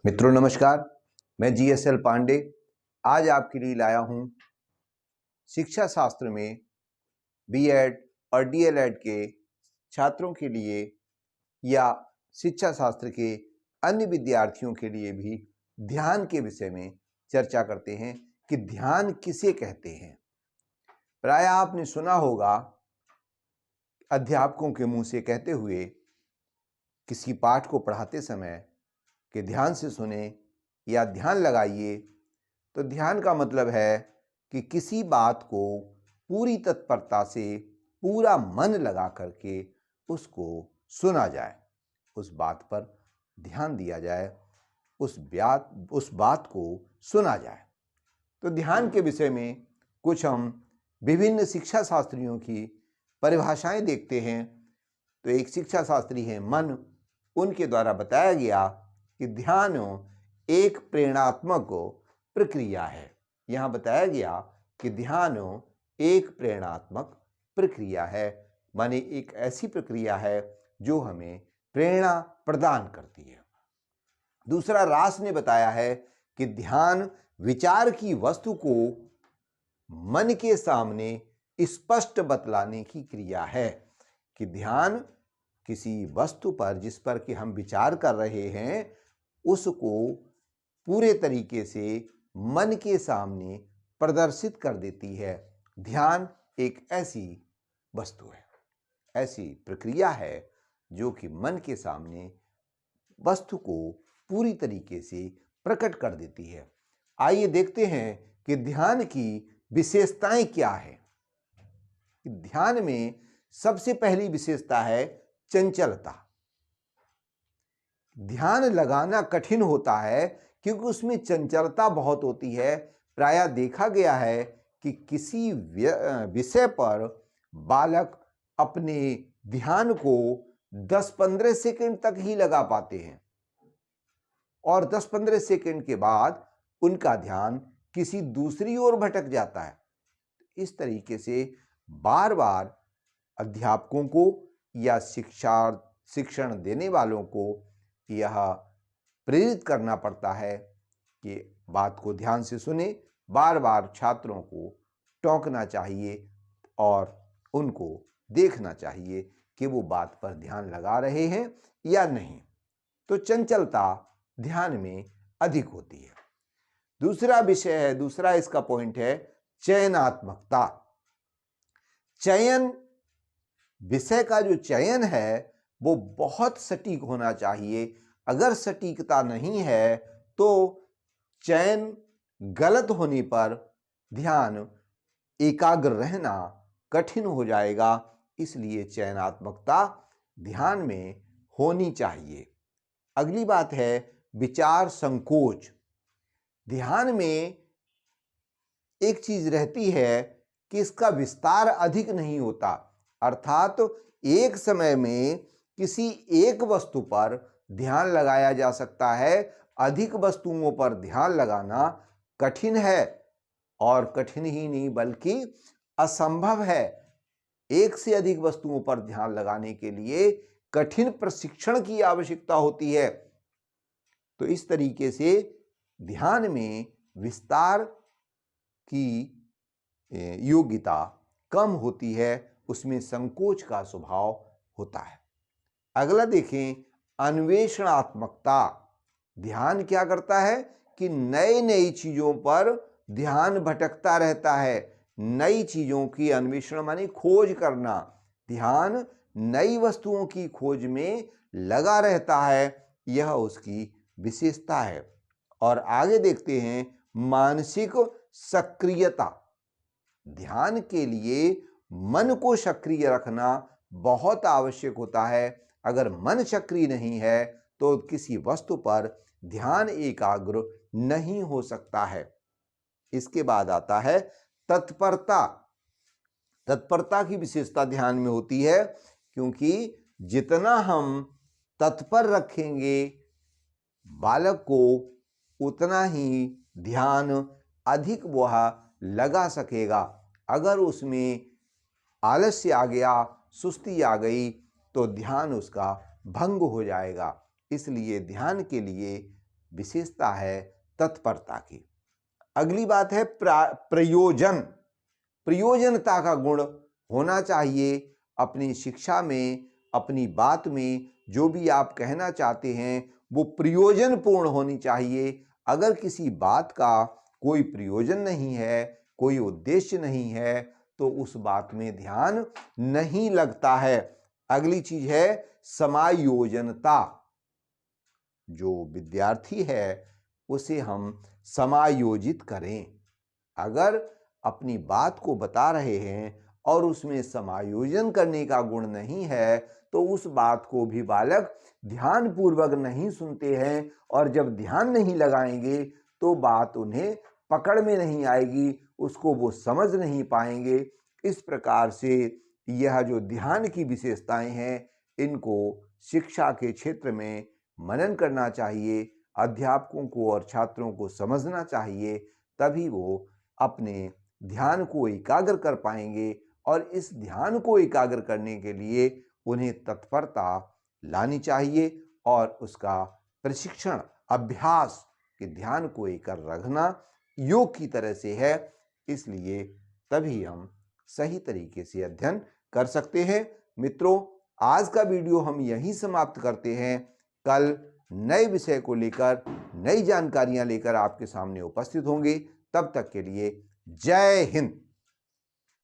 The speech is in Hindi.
मित्रों नमस्कार, मैं GSL पांडे आज आपके लिए लाया हूँ शिक्षा शास्त्र में B.Ed और DLED के छात्रों के लिए या शिक्षा शास्त्र के अन्य विद्यार्थियों के लिए भी ध्यान के विषय में चर्चा करते हैं कि ध्यान किसे कहते हैं। प्राय आपने सुना होगा अध्यापकों के मुंह से कहते हुए किसी पाठ को पढ़ाते समय कि ध्यान से सुने या ध्यान लगाइए। तो ध्यान का मतलब है कि किसी बात को पूरी तत्परता से पूरा मन लगा करके उसको सुना जाए, उस बात पर ध्यान दिया जाए, उस बात को सुना जाए। तो ध्यान के विषय में कुछ हम विभिन्न शिक्षा शास्त्रियों की परिभाषाएं देखते हैं। तो एक शिक्षा शास्त्री है मन, उनके द्वारा बताया गया कि ध्यान एक प्रेरणात्मक प्रक्रिया है। यहाँ बताया गया कि ध्यान एक प्रेरणात्मक प्रक्रिया है, माने एक ऐसी प्रक्रिया है जो हमें प्रेरणा प्रदान करती है। दूसरा, रास ने बताया है कि ध्यान विचार की वस्तु को मन के सामने स्पष्ट बतलाने की क्रिया है। कि ध्यान किसी वस्तु पर जिस पर कि हम विचार कर रहे हैं उसको पूरे तरीके से मन के सामने प्रदर्शित कर देती है। ध्यान एक ऐसी वस्तु है, ऐसी प्रक्रिया है जो कि मन के सामने वस्तु को पूरी तरीके से प्रकट कर देती है। आइए देखते हैं कि ध्यान की विशेषताएं क्या है। ध्यान में सबसे पहली विशेषता है चंचलता। ध्यान लगाना कठिन होता है क्योंकि उसमें चंचलता बहुत होती है। प्रायः देखा गया है कि किसी विषय पर बालक अपने ध्यान को 10-15 सेकंड तक ही लगा पाते हैं और 10-15 सेकंड के बाद उनका ध्यान किसी दूसरी ओर भटक जाता है। इस तरीके से बार बार अध्यापकों को या शिक्षण देने वालों को यह प्रेरित करना पड़ता है कि बात को ध्यान से सुने। बार बार छात्रों को टोकना चाहिए और उनको देखना चाहिए कि वो बात पर ध्यान लगा रहे हैं या नहीं। तो चंचलता ध्यान में अधिक होती है। दूसरा विषय है, दूसरा इसका पॉइंट है चयनात्मकता। चयन, विषय का जो चयन है वो बहुत सटीक होना चाहिए। अगर सटीकता नहीं है तो चयन गलत होने पर ध्यान एकाग्र रहना कठिन हो जाएगा। इसलिए चयनात्मकता ध्यान में होनी चाहिए। अगली बात है विचार संकोच। ध्यान में एक चीज रहती है कि इसका विस्तार अधिक नहीं होता, अर्थात एक समय में किसी एक वस्तु पर ध्यान लगाया जा सकता है। अधिक वस्तुओं पर ध्यान लगाना कठिन है और कठिन ही नहीं बल्कि असंभव है। एक से अधिक वस्तुओं पर ध्यान लगाने के लिए कठिन प्रशिक्षण की आवश्यकता होती है। तो इस तरीके से ध्यान में विस्तार की योग्यता कम होती है, उसमें संकोच का स्वभाव होता है। अगला देखें अन्वेषणात्मकता। ध्यान क्या करता है कि नई नई चीजों पर ध्यान भटकता रहता है। नई चीजों की अन्वेषण माने खोज करना। ध्यान नई वस्तुओं की खोज में लगा रहता है, यह उसकी विशेषता है। और आगे देखते हैं मानसिक सक्रियता। ध्यान के लिए मन को सक्रिय रखना बहुत आवश्यक होता है। अगर मन सक्रिय नहीं है तो किसी वस्तु पर ध्यान एकाग्र नहीं हो सकता है। इसके बाद आता है तत्परता। तत्परता की विशेषता ध्यान में होती है क्योंकि जितना हम तत्पर रखेंगे बालक को उतना ही ध्यान अधिक वह लगा सकेगा। अगर उसमें आलस्य आ गया, सुस्ती आ गई तो ध्यान उसका भंग हो जाएगा। इसलिए ध्यान के लिए विशेषता है तत्परता की। अगली बात है प्रयोजन। प्रयोजनता का गुण होना चाहिए अपनी शिक्षा में, अपनी बात में। जो भी आप कहना चाहते हैं वो प्रयोजनपूर्ण होनी चाहिए। अगर किसी बात का कोई प्रयोजन नहीं है, कोई उद्देश्य नहीं है, तो उस बात में ध्यान नहीं लगता है। अगली चीज है समायोजनता। जो विद्यार्थी है उसे हम समायोजित करें। अगर अपनी बात को बता रहे हैं और उसमें समायोजन करने का गुण नहीं है तो उस बात को भी बालक ध्यानपूर्वक नहीं सुनते हैं, और जब ध्यान नहीं लगाएंगे तो बात उन्हें पकड़ में नहीं आएगी, उसको वो समझ नहीं पाएंगे। इस प्रकार से यह जो ध्यान की विशेषताएं हैं इनको शिक्षा के क्षेत्र में मनन करना चाहिए, अध्यापकों को और छात्रों को समझना चाहिए, तभी वो अपने ध्यान को एकाग्र कर पाएंगे। और इस ध्यान को एकाग्र करने के लिए उन्हें तत्परता लानी चाहिए और उसका प्रशिक्षण, अभ्यास कि ध्यान को एकाग्र रखना योग की तरह से है, इसलिए तभी हम सही तरीके से अध्ययन कर सकते हैं। मित्रों, आज का वीडियो हम यहीं समाप्त करते हैं। कल नए विषय को लेकर नई जानकारियां लेकर आपके सामने उपस्थित होंगे। तब तक के लिए जय हिंद।